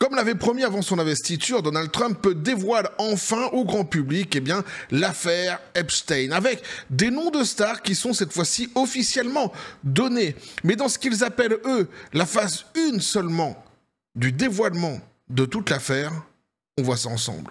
Comme l'avait promis avant son investiture, Donald Trump dévoile enfin au grand public l'affaire Epstein, avec des noms de stars qui sont cette fois-ci officiellement donnés. Mais dans ce qu'ils appellent, eux, la phase 1 seulement du dévoilement de toute l'affaire, on voit ça ensemble.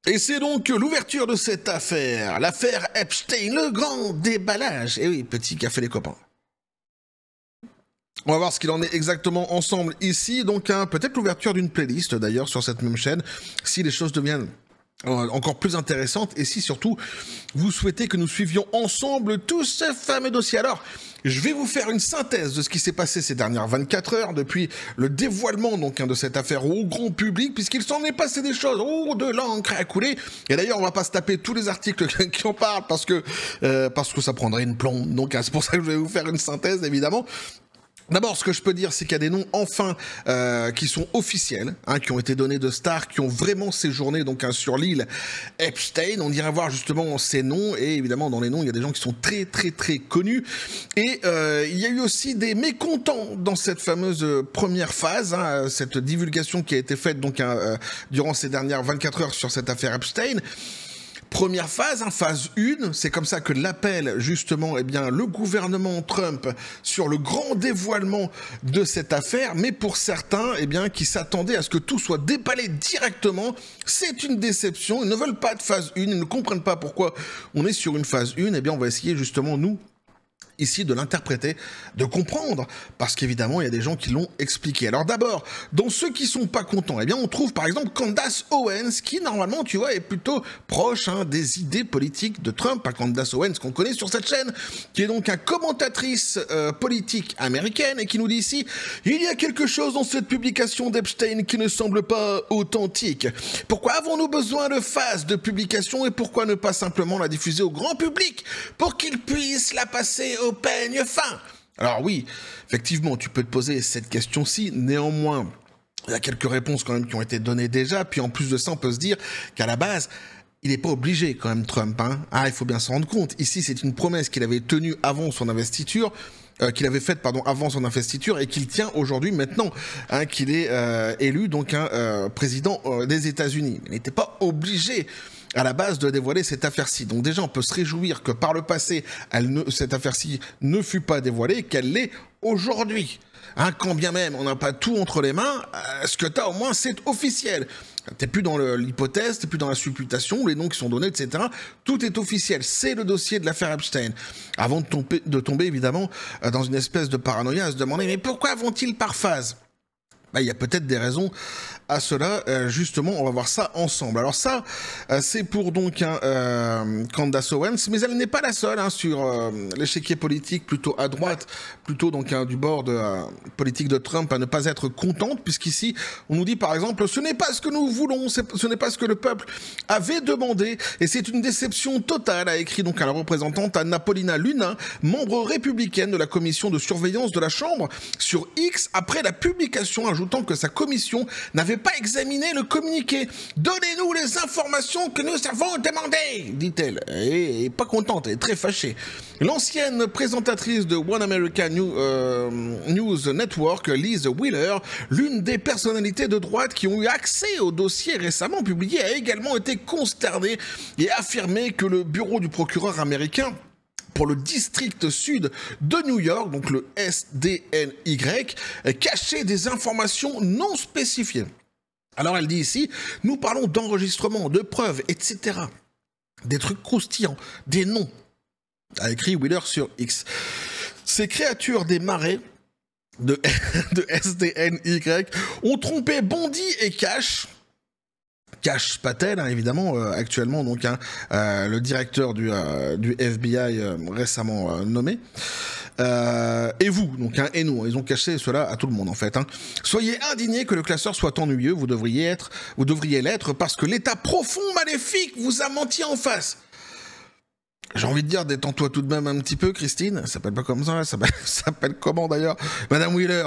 Et c'est donc l'ouverture de cette affaire, l'affaire Epstein, le grand déballage. Et oui, petit café les copains. On va voir ce qu'il en est exactement ensemble ici. Donc peut-être l'ouverture d'une playlist d'ailleurs sur cette même chaîne, si les choses deviennent encore plus intéressantes et si surtout vous souhaitez que nous suivions ensemble tout ce fameux dossier. Alors, je vais vous faire une synthèse de ce qui s'est passé ces dernières 24 heures depuis le dévoilement de cette affaire au grand public, puisqu'il s'en est passé des choses, de l'encre à couler. Et d'ailleurs, on va pas se taper tous les articles qui en parlent parce que ça prendrait une plombe. Donc c'est pour ça que je vais vous faire une synthèse évidemment. D'abord, ce que je peux dire, c'est qu'il y a des noms enfin qui sont officiels, qui ont été donnés de stars, qui ont vraiment séjourné sur l'île Epstein. On ira voir justement ces noms et évidemment dans les noms, il y a des gens qui sont très très très connus. Et il y a eu aussi des mécontents dans cette fameuse première phase, cette divulgation qui a été faite durant ces dernières 24 heures sur cette affaire Epstein. Première phase, phase 1, c'est comme ça que l'appelle justement le gouvernement Trump sur le grand dévoilement de cette affaire, mais pour certains qui s'attendaient à ce que tout soit déballé directement, c'est une déception, ils ne veulent pas de phase 1, ils ne comprennent pas pourquoi on est sur une phase 1, on va essayer justement nous, ici de l'interpréter, de comprendre, parce qu'évidemment il y a des gens qui l'ont expliqué. Alors d'abord, dans ceux qui sont pas contents, on trouve par exemple Candace Owens, qui normalement tu vois est plutôt proche des idées politiques de Trump, Candace Owens qu'on connaît sur cette chaîne, qui est donc une commentatrice politique américaine et qui nous dit ici, il y a quelque chose dans cette publication d'Epstein qui ne semble pas authentique. Pourquoi avons-nous besoin de phase de publication et pourquoi ne pas simplement la diffuser au grand public pour qu'il puisse la passer au peigne fin? Alors oui, effectivement, tu peux te poser cette question-ci, néanmoins, il y a quelques réponses quand même qui ont été données déjà, puis en plus de ça, on peut se dire qu'à la base, il n'est pas obligé quand même Trump, il faut bien s'en rendre compte. Ici, c'est une promesse qu'il avait tenue avant son investiture, avant son investiture et qu'il tient aujourd'hui maintenant qu'il est élu président des États-Unis. Il n'était pas obligé à la base de dévoiler cette affaire-ci. Donc déjà, on peut se réjouir que par le passé, cette affaire-ci ne fut pas dévoilée, qu'elle l'est aujourd'hui. Quand bien même on n'a pas tout entre les mains, ce que tu as au moins, c'est officiel. T'es plus dans l'hypothèse, t'es plus dans la supputation, les noms qui sont donnés, etc. Tout est officiel. C'est le dossier de l'affaire Epstein. Avant de tomber évidemment dans une espèce de paranoïa, à se demander mais pourquoi vont-ils par phase ? Il y a peut-être des raisons à cela, justement, on va voir ça ensemble. Alors ça, c'est pour Candace Owens, mais elle n'est pas la seule sur l'échiquier politique, plutôt à droite, plutôt du bord politique de Trump, à ne pas être contente, puisqu'ici, on nous dit par exemple, ce n'est pas ce que nous voulons, ce n'est pas ce que le peuple avait demandé, et c'est une déception totale, a écrit à la représentante Anna Paulina Luna, membre républicaine de la commission de surveillance de la Chambre, sur X, après la publication, ajoutant que sa commission n'avait pas examiné le communiqué. Donnez-nous les informations que nous avons demandées, dit-elle. Elle est pas contente, elle est très fâchée. L'ancienne présentatrice de One America News Network, Liz Wheeler, l'une des personnalités de droite qui ont eu accès au dossier récemment publié, a également été consternée et affirmé que le bureau du procureur américain pour le district sud de New York, donc le SDNY, cachait des informations non spécifiées. Alors elle dit ici, nous parlons d'enregistrements, de preuves, etc. Des trucs croustillants, des noms, a écrit Wheeler sur X. Ces créatures des marais de SDNY ont trompé Bondi et Cash Patel, évidemment, actuellement le directeur du FBI récemment nommé, et vous, et nous, ils ont caché cela à tout le monde en fait. Soyez indignés que le classeur soit ennuyeux, vous devriez l'être parce que l'état profond maléfique vous a menti en face. J'ai envie de dire, détends-toi tout de même un petit peu, Christine. Ça s'appelle pas comme ça s'appelle comment d'ailleurs? Madame Wheeler,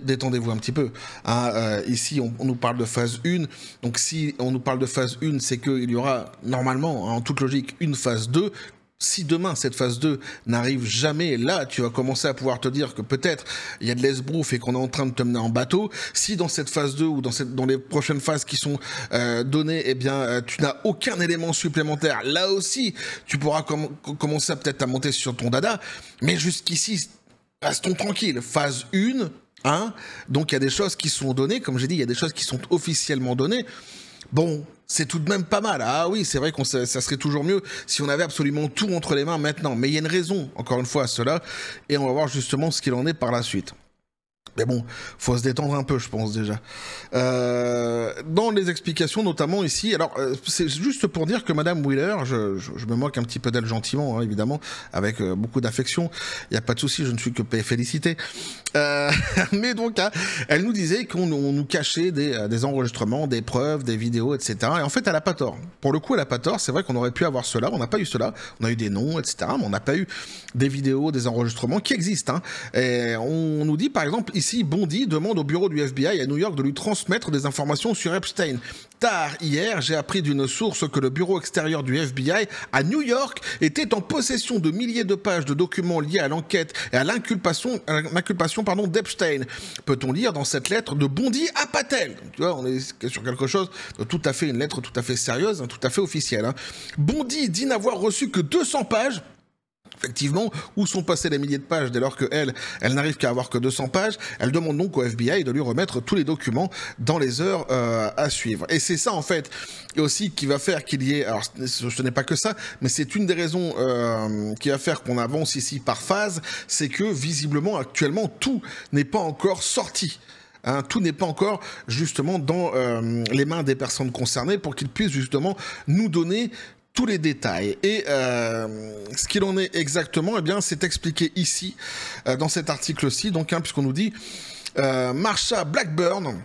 détendez-vous un petit peu. Hein, ici, on nous parle de phase 1. Donc si on nous parle de phase 1, c'est qu'il y aura normalement, en toute logique, une phase 2. Si demain, cette phase 2 n'arrive jamais, là, tu vas commencer à pouvoir te dire que peut-être il y a de l'esbrouf et qu'on est en train de te mener en bateau. Si dans cette phase 2 ou dans les prochaines phases qui sont données, eh bien, tu n'as aucun élément supplémentaire, là aussi, tu pourras commencer peut-être à monter sur ton dada. Mais jusqu'ici, restons tranquilles. Phase 1, hein, donc il y a des choses qui sont données. Comme j'ai dit, il y a des choses qui sont officiellement données. Bon, c'est tout de même pas mal. Ah oui, c'est vrai que ça serait toujours mieux si on avait absolument tout entre les mains maintenant. Mais il y a une raison, encore une fois, à cela. Et on va voir justement ce qu'il en est par la suite. Mais bon, faut se détendre un peu, je pense déjà. Dans les explications, notamment ici, alors c'est juste pour dire que Madame Wheeler, je me moque un petit peu d'elle gentiment, hein, évidemment, avec beaucoup d'affection. Il n'y a pas de souci, je ne suis que félicité. Mais donc, hein, elle nous disait qu'on nous cachait des enregistrements, des preuves, des vidéos, etc. Et en fait, elle n'a pas tort. Pour le coup, elle n'a pas tort. C'est vrai qu'on aurait pu avoir cela. On n'a pas eu cela. On a eu des noms, etc. Mais on n'a pas eu des vidéos, des enregistrements qui existent. Hein. Et on nous dit, par exemple, ici, Bondi demande au bureau du FBI à New York de lui transmettre des informations sur Epstein. Tard hier, j'ai appris d'une source que le bureau extérieur du FBI à New York était en possession de milliers de pages de documents liés à l'enquête et à l'inculpation d'Epstein. Peut-on lire dans cette lettre de Bondi à Patel? Tu vois, on est sur quelque chose de tout à fait, une lettre tout à fait sérieuse, hein, tout à fait officielle. Hein. Bondi dit n'avoir reçu que 200 pages. Effectivement, où sont passées les milliers de pages dès lors qu'elle n'arrive qu'à avoir que 200 pages? Elle demande donc au FBI de lui remettre tous les documents dans les heures à suivre. Et c'est ça, en fait, et aussi qui va faire qu'il y ait... Alors, ce n'est pas que ça, mais c'est une des raisons qui va faire qu'on avance ici par phase, c'est que, visiblement, actuellement, tout n'est pas encore sorti. Hein, tout n'est pas encore justement dans les mains des personnes concernées pour qu'ils puissent justement nous donner tous les détails. Et ce qu'il en est exactement, eh bien, c'est expliqué ici, dans cet article-ci, donc, hein, puisqu'on nous dit Marsha Blackburn.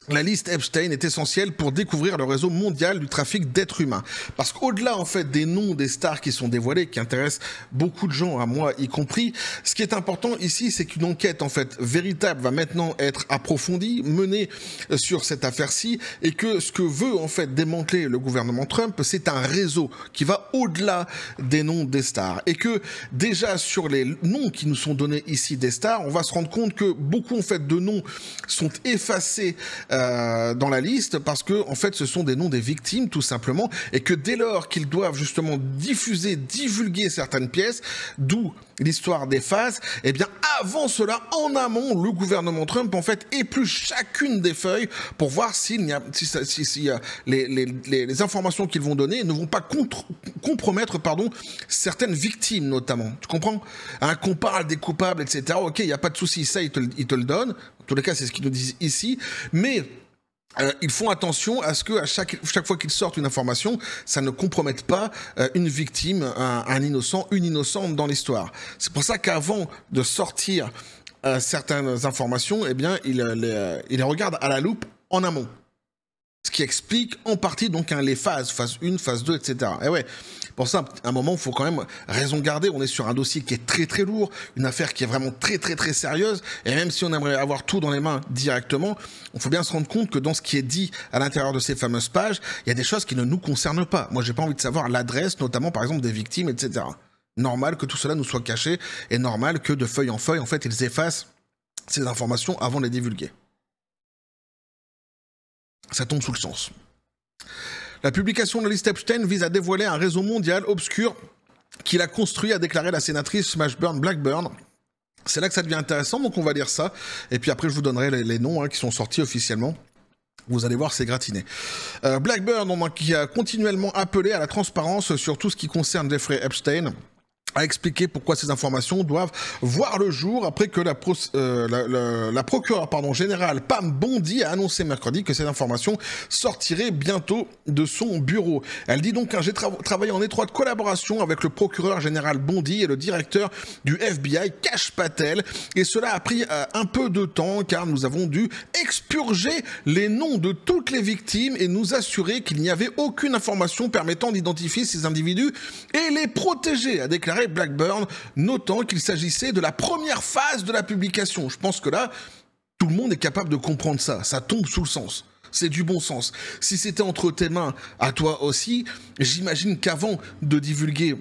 La liste Epstein est essentielle pour découvrir le réseau mondial du trafic d'êtres humains. Parce qu'au-delà, en fait, des noms des stars qui sont dévoilés, qui intéressent beaucoup de gens, à moi y compris, ce qui est important ici, c'est qu'une enquête, en fait, véritable va maintenant être approfondie, menée sur cette affaire-ci, et que ce que veut, en fait, démanteler le gouvernement Trump, c'est un réseau qui va au-delà des noms des stars. Et que, déjà, sur les noms qui nous sont donnés ici des stars, on va se rendre compte que beaucoup, en fait, de noms sont effacés dans la liste parce que en fait ce sont des noms des victimes tout simplement et que dès lors qu'ils doivent justement divulguer certaines pièces, d'où l'histoire des phases, eh bien avant cela, en amont, le gouvernement Trump en fait épluche chacune des feuilles pour voir si les informations qu'ils vont donner ne vont pas compromettre certaines victimes notamment. Tu comprends, hein, qu'on parle des coupables, etc. Ok, il n'y a pas de souci, ça ils te le donnent. En tous les cas, c'est ce qu'ils nous disent ici, mais ils font attention à ce que à chaque fois qu'ils sortent une information, ça ne compromette pas une victime, un innocent, une innocente dans l'histoire. C'est pour ça qu'avant de sortir certaines informations, eh bien, ils les regardent à la loupe en amont. Ce qui explique en partie donc les phases, phase 1, phase 2, etc. Et ouais, pour ça, à un moment, il faut quand même raison garder. On est sur un dossier qui est très très lourd, une affaire qui est vraiment très très très sérieuse. Et même si on aimerait avoir tout dans les mains directement, il faut bien se rendre compte que dans ce qui est dit à l'intérieur de ces fameuses pages, il y a des choses qui ne nous concernent pas. Moi, j'ai pas envie de savoir l'adresse, notamment par exemple des victimes, etc. Normal que tout cela nous soit caché et normal que de feuille en feuille, en fait, ils effacent ces informations avant de les divulguer. Ça tombe sous le sens. La publication de la liste Epstein vise à dévoiler un réseau mondial obscur qu'il a construit, a déclaré la sénatrice Smashburn Blackburn. C'est là que ça devient intéressant, donc on va lire ça. Et puis après, je vous donnerai les noms qui sont sortis officiellement. Vous allez voir, c'est gratiné. Blackburn, qui a continuellement appelé à la transparence sur tout ce qui concerne Jeffrey Epstein, a expliqué pourquoi ces informations doivent voir le jour après que la procureure générale Pam Bondi a annoncé mercredi que ces informations sortiraient bientôt de son bureau. Elle dit donc: j'ai travaillé en étroite collaboration avec le procureur général Bondi et le directeur du FBI Kash Patel, et cela a pris un peu de temps car nous avons dû expurger les noms de toutes les victimes et nous assurer qu'il n'y avait aucune information permettant d'identifier ces individus et les protéger, a déclaré Blackburn, notant qu'il s'agissait de la première phase de la publication. Je pense que là, tout le monde est capable de comprendre ça. Ça tombe sous le sens. C'est du bon sens. Si c'était entre tes mains, à toi aussi, j'imagine qu'avant de divulguer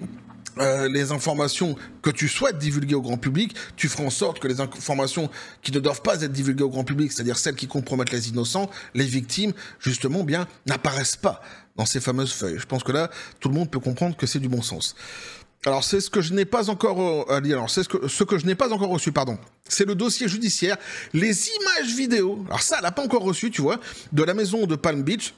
les informations que tu souhaites divulguer au grand public, tu feras en sorte que les informations qui ne doivent pas être divulguées au grand public, c'est-à-dire celles qui compromettent les innocents, les victimes, justement, bien, n'apparaissent pas dans ces fameuses feuilles. Je pense que là, tout le monde peut comprendre que c'est du bon sens. Alors, c'est ce que je n'ai pas encore ce que je n'ai pas encore reçu, pardon. C'est le dossier judiciaire, les images vidéo. Alors ça, elle n'a pas encore reçu, tu vois, de la maison de Palm Beach,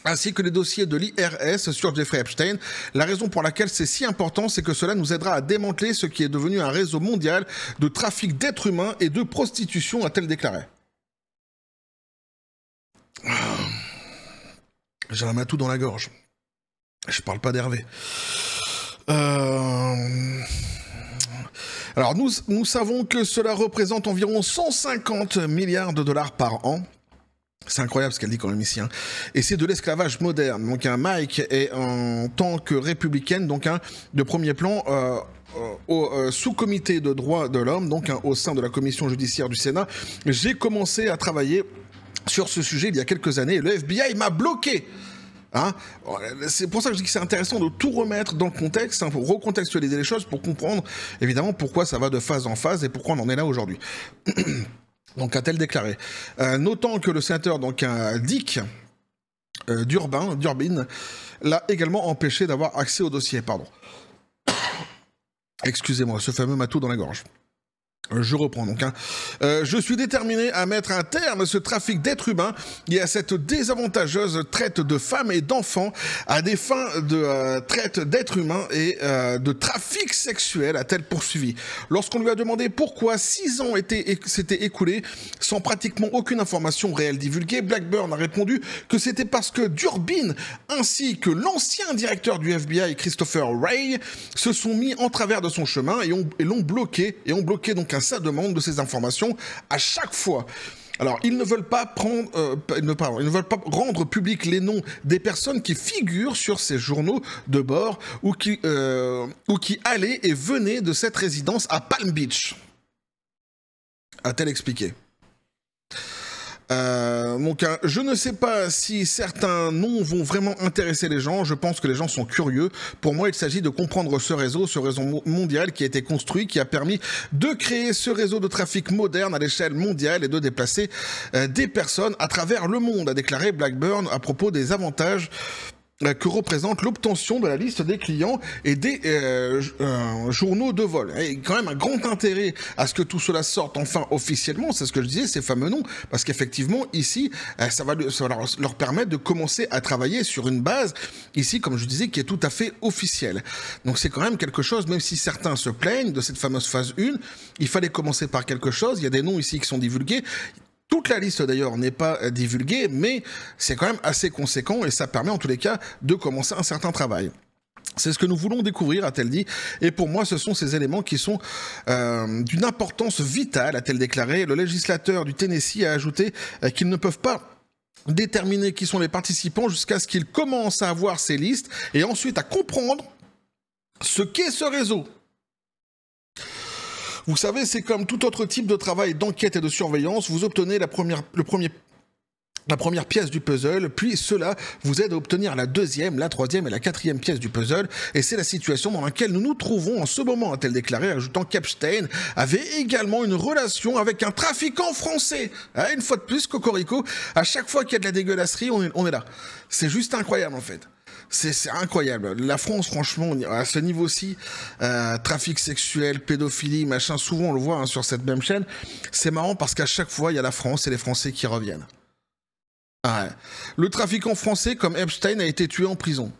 ainsi que les dossiers de l'IRS sur Jeffrey Epstein. La raison pour laquelle c'est si important, c'est que cela nous aidera à démanteler ce qui est devenu un réseau mondial de trafic d'êtres humains et de prostitution, a-t-elle déclaré. J'ai un matou dans la gorge. Je parle pas d'Hervé. Alors nous savons que cela représente environ 150 milliards de dollars par an. C'est incroyable ce qu'elle dit quand même ici. Hein. Et c'est de l'esclavage moderne. Donc Mike est en tant que républicaine, donc de premier plan au sous-comité de droits de l'homme, donc au sein de la commission judiciaire du Sénat. J'ai commencé à travailler sur ce sujet il y a quelques années et le FBI m'a bloqué. Hein, c'est pour ça que je dis que c'est intéressant de tout remettre dans le contexte, hein, pour recontextualiser les choses, pour comprendre évidemment pourquoi ça va de phase en phase et pourquoi on en est là aujourd'hui. Donc a-t-elle déclaré. Notant que le sénateur donc Dick Durbin l'a également empêché d'avoir accès au dossier. Pardon. Excusez-moi, ce fameux matou dans la gorge. Je reprends donc. Je suis déterminé à mettre un terme à ce trafic d'êtres humains et à cette désavantageuse traite de femmes et d'enfants à des fins de traite d'êtres humains et de trafic sexuel, a-t-elle poursuivi. Lorsqu'on lui a demandé pourquoi 6 ans s'étaient écoulés sans pratiquement aucune information réelle divulguée, Blackburn a répondu que c'était parce que Durbin ainsi que l'ancien directeur du FBI, Christopher Wray, se sont mis en travers de son chemin et l'ont bloqué, donc sa demande de ces informations à chaque fois. Alors, ils ne veulent pas rendre public les noms des personnes qui figurent sur ces journaux de bord ou qui allaient et venaient de cette résidence à Palm Beach, a-t-elle expliqué. Donc, je ne sais pas si certains noms vont vraiment intéresser les gens. Je pense que les gens sont curieux. Pour moi, il s'agit de comprendre ce réseau mondial qui a été construit, qui a permis de créer ce réseau de trafic moderne à l'échelle mondiale et de déplacer des personnes à travers le monde, a déclaré Blackburn à propos des avantages que représente l'obtention de la liste des clients et des journaux de vol. Il y a quand même un grand intérêt à ce que tout cela sorte enfin officiellement, c'est ce que je disais, ces fameux noms, parce qu'effectivement, ici, ça va leur permettre de commencer à travailler sur une base, ici, comme je disais, qui est tout à fait officielle. Donc c'est quand même quelque chose, même si certains se plaignent de cette fameuse phase 1, il fallait commencer par quelque chose, il y a des noms ici qui sont divulgués. Toute la liste d'ailleurs n'est pas divulguée, mais c'est quand même assez conséquent et ça permet en tous les cas de commencer un certain travail. C'est ce que nous voulons découvrir, a-t-elle dit, et pour moi ce sont ces éléments qui sont d'une importance vitale, a-t-elle déclaré. Le législateur du Tennessee a ajouté qu'ils ne peuvent pas déterminer qui sont les participants jusqu'à ce qu'ils commencent à avoir ces listes et ensuite à comprendre ce qu'est ce réseau. Vous savez, c'est comme tout autre type de travail d'enquête et de surveillance. Vous obtenez la première pièce du puzzle, puis cela vous aide à obtenir la deuxième, la troisième et la quatrième pièce du puzzle. Et c'est la situation dans laquelle nous nous trouvons en ce moment, a-t-elle déclaré, ajoutant qu'Epstein avait également une relation avec un trafiquant français. Ah, une fois de plus, Cocorico, à chaque fois qu'il y a de la dégueulasserie, on est là. C'est juste incroyable en fait. C'est incroyable. La France, franchement, à ce niveau-ci, trafic sexuel, pédophilie, machin, souvent on le voit sur cette même chaîne. C'est marrant parce qu'à chaque fois, il y a la France et les Français qui reviennent. Ah ouais. Le trafiquant français, comme Epstein, a été tué en prison.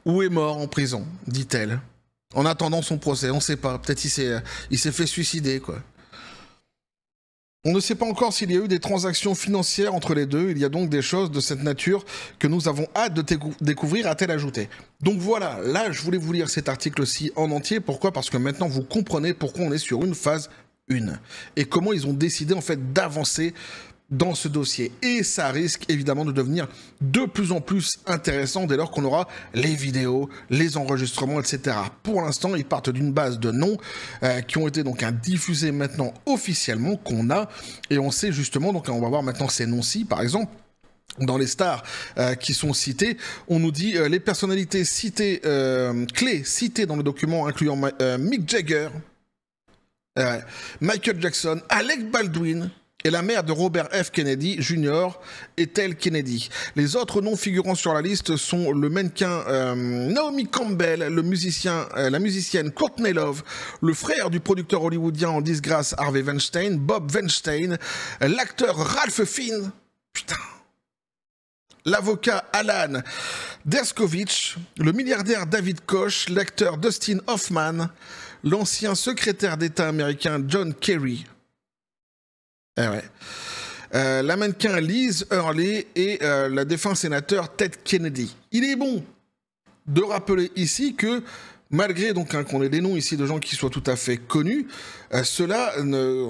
ou est mort en prison, dit-elle. En attendant son procès, on ne sait pas. Peut-être il s'est fait suicider, quoi. On ne sait pas encore s'il y a eu des transactions financières entre les deux. Il y a donc des choses de cette nature que nous avons hâte de découvrir, a-t-elle ajouté. Donc voilà, là, je voulais vous lire cet article-ci en entier. Pourquoi ? Parce que maintenant, vous comprenez pourquoi on est sur une phase 1. Et comment ils ont décidé, en fait, d'avancer dans ce dossier. Et ça risque évidemment de devenir de plus en plus intéressant dès lors qu'on aura les vidéos, les enregistrements, etc. Pour l'instant, ils partent d'une base de noms qui ont été donc diffusés maintenant officiellement, qu'on a, et on sait justement, donc on va voir maintenant ces noms-ci, par exemple. Dans les stars qui sont citées, on nous dit les personnalités citées, clés citées dans le document, incluant Mick Jagger, Michael Jackson, Alec Baldwin, et la mère de Robert F. Kennedy Jr. Ethel Kennedy. Les autres noms figurant sur la liste sont le mannequin Naomi Campbell, la musicienne Courtney Love, le frère du producteur hollywoodien en disgrâce Harvey Weinstein, Bob Weinstein, l'acteur Ralph Fiennes, putain, l'avocat Alan Dershowitz, le milliardaire David Koch, l'acteur Dustin Hoffman, l'ancien secrétaire d'État américain John Kerry, la mannequin Liz Hurley et la défunt sénateur Ted Kennedy. Il est bon de rappeler ici que malgré donc qu'on ait des noms ici de gens qui soient tout à fait connus, cela,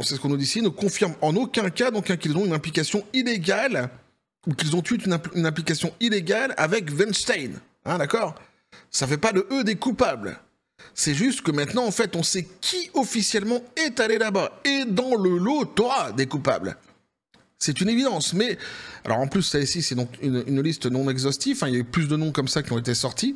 c'est ce qu'on nous dit ici, ne confirme en aucun cas donc qu'ils ont une implication illégale ou qu'ils ont eu une implication illégale avec Weinstein. Hein, d'accord ? Ça fait pas de eux des coupables. C'est juste que maintenant, en fait, on sait qui officiellement est allé là-bas. Et dans le lot, t'auras des coupables. C'est une évidence. Mais, alors en plus, ça ici, c'est donc une liste non exhaustive. Hein, il y a eu plus de noms comme ça qui ont été sortis.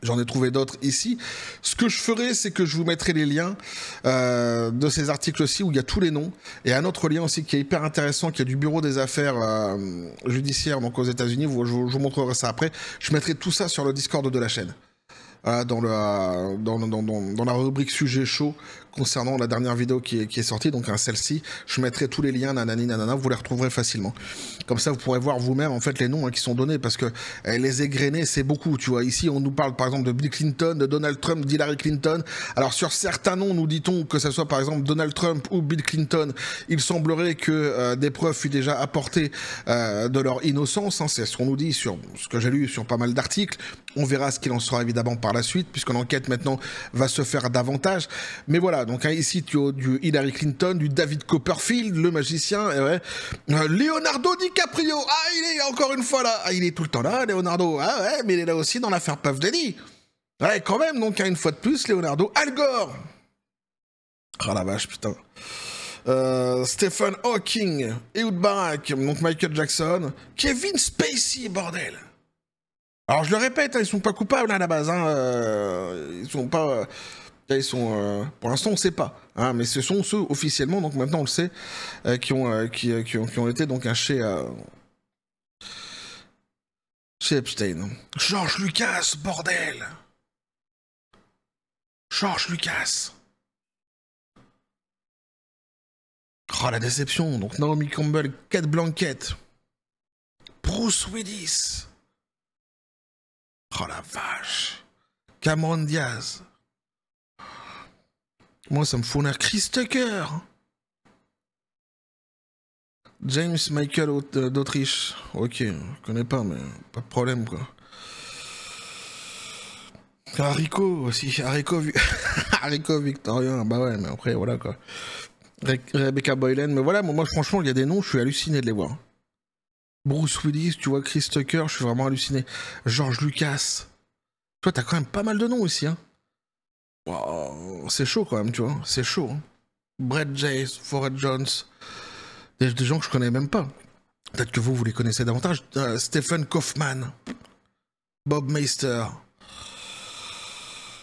J'en ai trouvé d'autres ici. Ce que je ferai, c'est que je vous mettrai les liens de ces articles-ci où il y a tous les noms. Et un autre lien aussi qui est hyper intéressant, qui est du bureau des affaires judiciaires donc aux États-Unis. Je vous montrerai ça après. Je mettrai tout ça sur le Discord de la chaîne. Dans la rubrique sujet chaud concernant la dernière vidéo qui est sortie, donc celle-ci, je mettrai tous les liens, nanani nanana, vous les retrouverez facilement. Comme ça, vous pourrez voir vous-même en fait les noms qui sont donnés, parce que les égrenés, c'est beaucoup, tu vois. Ici, on nous parle par exemple de Bill Clinton, de Donald Trump, d'Hillary Clinton. Alors sur certains noms, nous dit-on que ce soit par exemple Donald Trump ou Bill Clinton, il semblerait que des preuves fuient déjà apportées de leur innocence. Hein, c'est ce qu'on nous dit sur ce que j'ai lu sur pas mal d'articles. On verra ce qu'il en sera évidemment par la suite, puisque l'enquête maintenant va se faire davantage. Mais voilà, donc ici tu as du Hillary Clinton, du David Copperfield, le magicien, Leonardo DiCaprio, il est encore une fois là, il est tout le temps là, Leonardo, mais il est là aussi dans l'affaire Puff Daddy. Ouais, quand même, donc une fois de plus, Leonardo, Al Gore. Oh la vache, putain. Stephen Hawking, Ehud Barak, donc Michael Jackson, Kevin Spacey, bordel. Alors je le répète, ils sont pas coupables à la base, ils sont pas, pour l'instant on sait pas, mais ce sont ceux officiellement, donc maintenant on le sait, qui ont été donc chez Epstein. George Lucas, bordel. George Lucas. Oh la déception, donc Naomi Campbell, Kate Blanchett, Bruce Willis. Oh la vache. Cameron Diaz. Moi, ça me fout un air Chris Tucker. James Michael d'Autriche. Ok, je connais pas, mais pas de problème, quoi. Haricot aussi. Haricot Victorien. Bah ouais, mais après, voilà, quoi. Rebecca Boylan. Mais voilà, moi, franchement, il y a des noms, je suis halluciné de les voir. Bruce Willis, tu vois, Chris Tucker, je suis vraiment halluciné. George Lucas. Toi, t'as quand même pas mal de noms ici, hein. Wow, c'est chaud quand même, tu vois. C'est chaud. Hein. Brett Jace, Forrest Jones. Des gens que je connais même pas. Peut-être que vous les connaissez davantage. Stephen Kaufman. Bob Meister.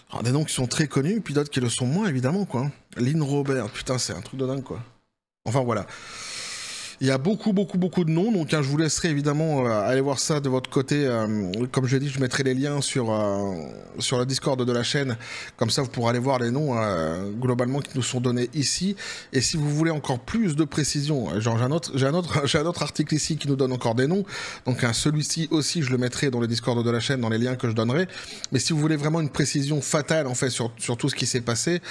Alors, des noms qui sont très connus, puis d'autres qui le sont moins, évidemment, quoi. Lynn Robert. Putain, c'est un truc de dingue, quoi. Enfin, voilà. Il y a beaucoup de noms, donc je vous laisserai évidemment aller voir ça de votre côté. Comme je l'ai dit, je mettrai les liens sur le Discord de la chaîne, comme ça vous pourrez aller voir les noms globalement qui nous sont donnés ici. Et si vous voulez encore plus de précision, genre j'ai un autre article ici qui nous donne encore des noms, donc celui-ci aussi je le mettrai dans le Discord de la chaîne, dans les liens que je donnerai. Mais si vous voulez vraiment une précision fatale en fait sur tout ce qui s'est passé,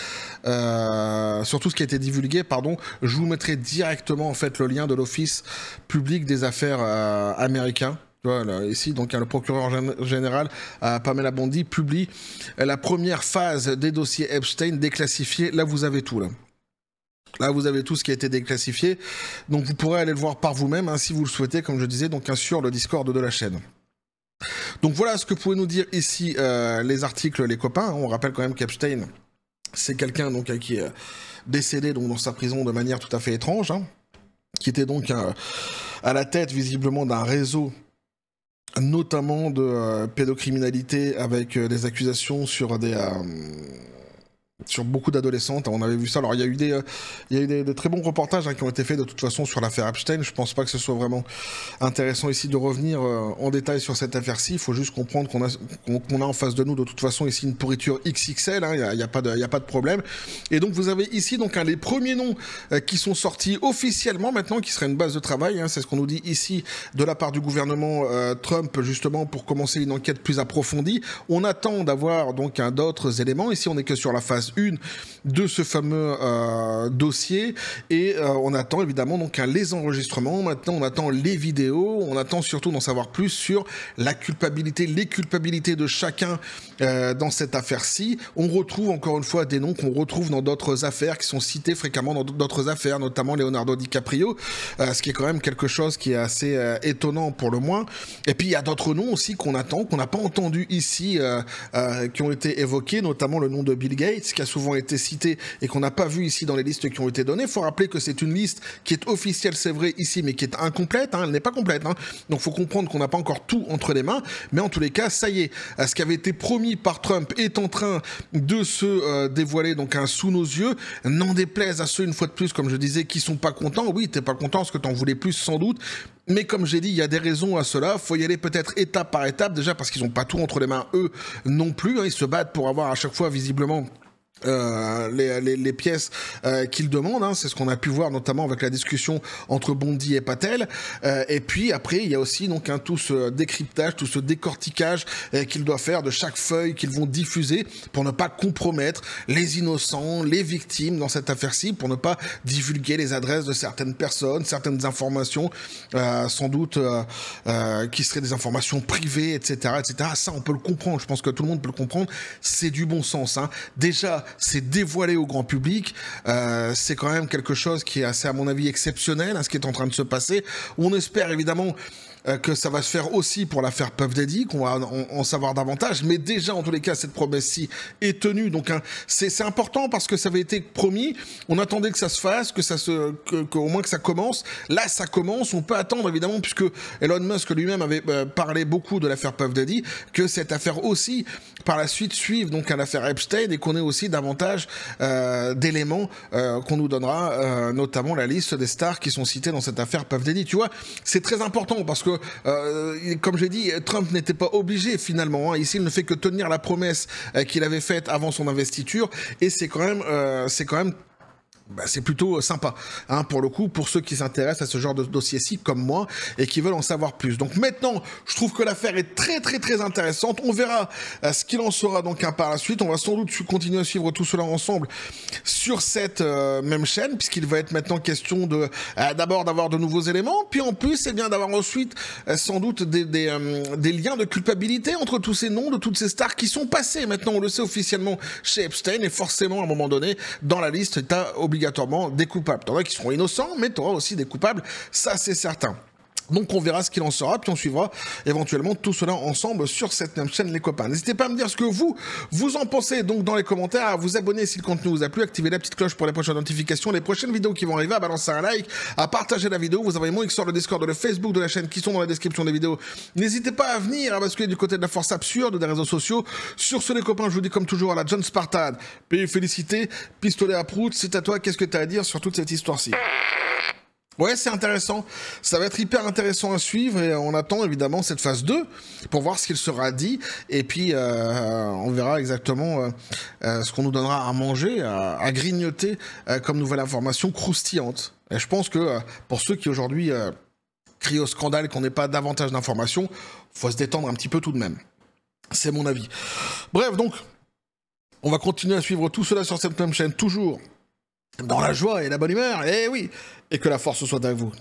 sur tout ce qui a été divulgué, pardon, je vous mettrai directement en fait le lien de l'Office public des affaires américain. Voilà, ici, donc, le procureur général, Pamela Bondi, publie la première phase des dossiers Epstein déclassifiés. Là, vous avez tout, là. Là, vous avez tout ce qui a été déclassifié. Donc, vous pourrez aller le voir par vous-même, hein, si vous le souhaitez, comme je disais, donc, sur le Discord de la chaîne. Donc, voilà ce que vous pouvez nous dire ici, les articles, les copains. On rappelle quand même qu'Epstein, c'est quelqu'un donc qui est décédé donc, dans sa prison de manière tout à fait étrange, hein, qui était donc à la tête, visiblement, d'un réseau notamment de pédocriminalité avec des accusations sur beaucoup d'adolescentes. On avait vu ça. Alors il y a eu des très bons reportages qui ont été faits de toute façon sur l'affaire Epstein. Je pense pas que ce soit vraiment intéressant ici de revenir en détail sur cette affaire-ci. Il faut juste comprendre qu'on a en face de nous de toute façon ici une pourriture XXL. Il n'y a pas de problème. Et donc vous avez ici donc les premiers noms qui sont sortis officiellement maintenant, qui serait une base de travail. C'est ce qu'on nous dit ici de la part du gouvernement Trump justement pour commencer une enquête plus approfondie. On attend d'avoir donc d'autres éléments. Ici on n'est que sur la phase 1 de ce fameux dossier et on attend évidemment donc les enregistrements, maintenant on attend les vidéos, on attend surtout d'en savoir plus sur la culpabilité, les culpabilités de chacun dans cette affaire-ci. On retrouve encore une fois des noms qu'on retrouve dans d'autres affaires qui sont cités fréquemment dans d'autres affaires, notamment Leonardo DiCaprio, ce qui est quand même quelque chose qui est assez étonnant pour le moins. Et puis il y a d'autres noms aussi qu'on attend, qu'on n'a pas entendu ici, qui ont été évoqués, notamment le nom de Bill Gates, qui a souvent été cité et qu'on n'a pas vu ici dans les listes qui ont été données. Il faut rappeler que c'est une liste qui est officielle, c'est vrai, ici, mais qui est incomplète. Elle n'est pas complète. Donc, il faut comprendre qu'on n'a pas encore tout entre les mains. Mais en tous les cas, ça y est, ce qui avait été promis par Trump est en train de se dévoiler donc sous nos yeux. N'en déplaise à ceux, une fois de plus, comme je disais, qui sont pas contents. Oui, t'es pas content parce que t'en voulais plus, sans doute. Mais comme j'ai dit, il y a des raisons à cela. Faut y aller peut-être étape par étape, déjà parce qu'ils n'ont pas tout entre les mains, eux non plus. Ils se battent pour avoir à chaque fois, visiblement, les pièces qu'ils demandent, c'est ce qu'on a pu voir notamment avec la discussion entre Bondi et Patel, et puis après il y a aussi donc tout ce décryptage, tout ce décortiquage qu'ils doivent faire de chaque feuille qu'ils vont diffuser pour ne pas compromettre les innocents, les victimes dans cette affaire-ci, pour ne pas divulguer les adresses de certaines personnes, certaines informations sans doute qui seraient des informations privées, etc. Ça on peut le comprendre, je pense que tout le monde peut le comprendre, c'est du bon sens, Déjà, c'est dévoilé au grand public, c'est quand même quelque chose qui est assez, à mon avis, exceptionnel, ce qui est en train de se passer. On espère évidemment que ça va se faire aussi pour l'affaire Puff Daddy, qu'on va en savoir davantage, mais déjà en tous les cas cette promesse-ci est tenue, donc c'est important parce que ça avait été promis, on attendait que ça se fasse, qu'au moins que ça commence. Là ça commence, on peut attendre évidemment, puisque Elon Musk lui-même avait parlé beaucoup de l'affaire Puff Daddy, que cette affaire aussi par la suite suive donc à l'affaire Epstein et qu'on ait aussi davantage d'éléments qu'on nous donnera, notamment la liste des stars qui sont citées dans cette affaire Puff Daddy. Tu vois, c'est très important parce que comme j'ai dit, Trump n'était pas obligé finalement. Ici, il ne fait que tenir la promesse qu'il avait faite avant son investiture, et c'est quand même c'est plutôt sympa, pour le coup, pour ceux qui s'intéressent à ce genre de dossier-ci comme moi et qui veulent en savoir plus. Donc maintenant, je trouve que l'affaire est très très très intéressante. On verra ce qu'il en sera donc par la suite. On va sans doute continuer à suivre tout cela ensemble sur cette même chaîne, puisqu'il va être maintenant question de d'abord d'avoir de nouveaux éléments, puis en plus c'est bien d'avoir ensuite sans doute des liens de culpabilité entre tous ces noms de toutes ces stars qui sont passées. Maintenant, on le sait officiellement chez Epstein, et forcément à un moment donné dans la liste, t'as obligatoirement des coupables. T'en as qui seront innocents, mais t'auras aussi des coupables, ça c'est certain. Donc on verra ce qu'il en sera, puis on suivra éventuellement tout cela ensemble sur cette même chaîne, les copains. N'hésitez pas à me dire ce que vous en pensez donc dans les commentaires, à vous abonner si le contenu vous a plu, activer la petite cloche pour les prochaines notifications, les prochaines vidéos qui vont arriver, à balancer un like, à partager la vidéo. Vous avez mon X sur le Discord, le Facebook de la chaîne qui sont dans la description des vidéos. N'hésitez pas à venir, à basculer du côté de la force absurde des réseaux sociaux. Sur ce les copains, je vous dis comme toujours à la John Spartan, pays félicité, pistolet à prout, c'est à toi, qu'est-ce que tu as à dire sur toute cette histoire-ci? Ouais, c'est intéressant. Ça va être hyper intéressant à suivre et on attend évidemment cette phase 2 pour voir ce qu'il sera dit. Et puis, on verra exactement ce qu'on nous donnera à manger, à grignoter comme nouvelle information croustillante. Et je pense que pour ceux qui aujourd'hui crient au scandale qu'on n'ait pas davantage d'informations, faut se détendre un petit peu tout de même. C'est mon avis. Bref, donc, on va continuer à suivre tout cela sur cette même chaîne, toujours dans la joie et la bonne humeur, et oui, et que la force soit avec vous.